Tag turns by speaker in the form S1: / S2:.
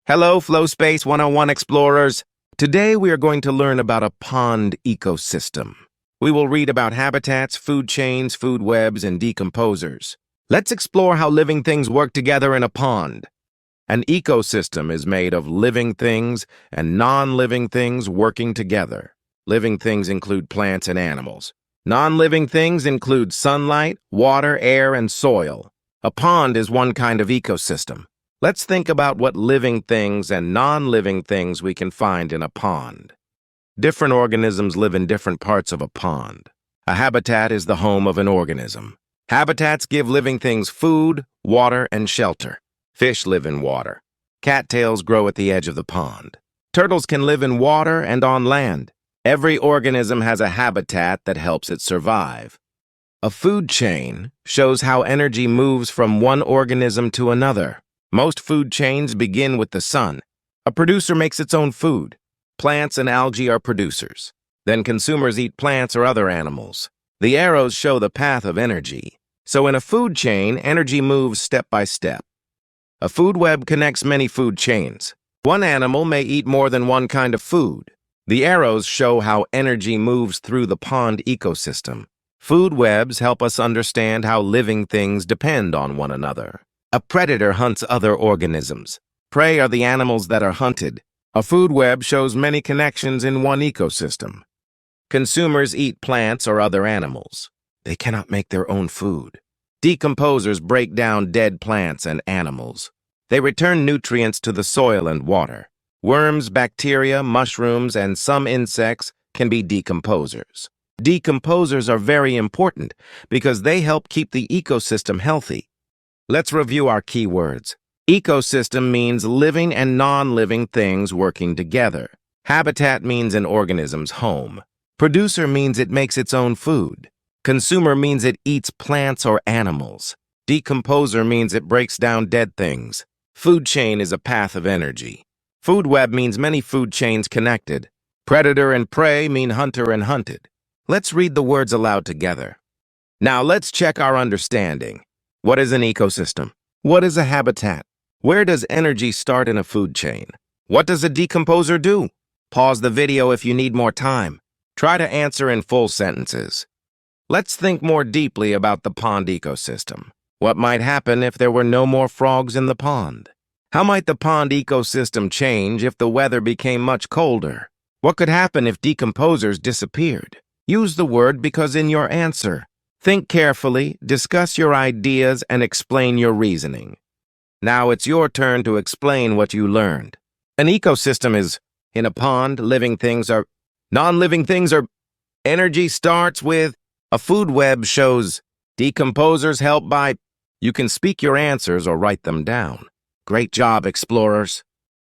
S1: Hello, FSpace 101 explorers. Today we are going to learn about a pond ecosystem. We will read about habitats, food chains, food webs, and decomposers. Let's explore how living things work together in a pond. An ecosystem is made of living things and non-living things working together. Living things include plants and animals. Non-living things include sunlight, water, air, and soil. A pond is one kind of ecosystem. Let's think about what living things and non-living things we can find in a pond. Different organisms live in different parts of a pond. A habitat is the home of an organism. Habitats give living things food, water, and shelter. Fish live in water. Cattails grow at the edge of the pond. Turtles can live in water and on land. Every organism has a habitat that helps it survive. A food chain shows how energy moves from one organism to another. Most food chains begin with the sun. A producer makes its own food. Plants and algae are producers. Then consumers eat plants or other animals. The arrows show the path of energy. So in a food chain, energy moves step by step. A food web connects many food chains. One animal may eat more than one kind of food. The arrows show how energy moves through the pond ecosystem. Food webs help us understand how living things depend on one another. A predator hunts other organisms. Prey are the animals that are hunted. A food web shows many connections in one ecosystem. Consumers eat plants or other animals. They cannot make their own food. Decomposers break down dead plants and animals. They return nutrients to the soil and water. Worms, bacteria, mushrooms, and some insects can be decomposers. Decomposers are very important because they help keep the ecosystem healthy. Let's review our key words. Ecosystem means living and non-living things working together. Habitat means an organism's home. Producer means it makes its own food. Consumer means it eats plants or animals. Decomposer means it breaks down dead things. Food chain is a path of energy. Food web means many food chains connected. Predator and prey mean hunter and hunted. Let's read the words aloud together. Now let's check our understanding. What is an ecosystem? What is a habitat? Where does energy start in a food chain? What does a decomposer do? Pause the video if you need more time. Try to answer in full sentences. Let's think more deeply about the pond ecosystem. What might happen if there were no more frogs in the pond? How might the pond ecosystem change if the weather became much colder? What could happen if decomposers disappeared? Use the word because in your answer. Think carefully, discuss your ideas, and explain your reasoning. Now it's your turn to explain what you learned. An ecosystem is, in a pond, living things are, non-living things are, energy starts with, a food web shows, decomposers help by, you can speak your answers or write them down. Great job, explorers.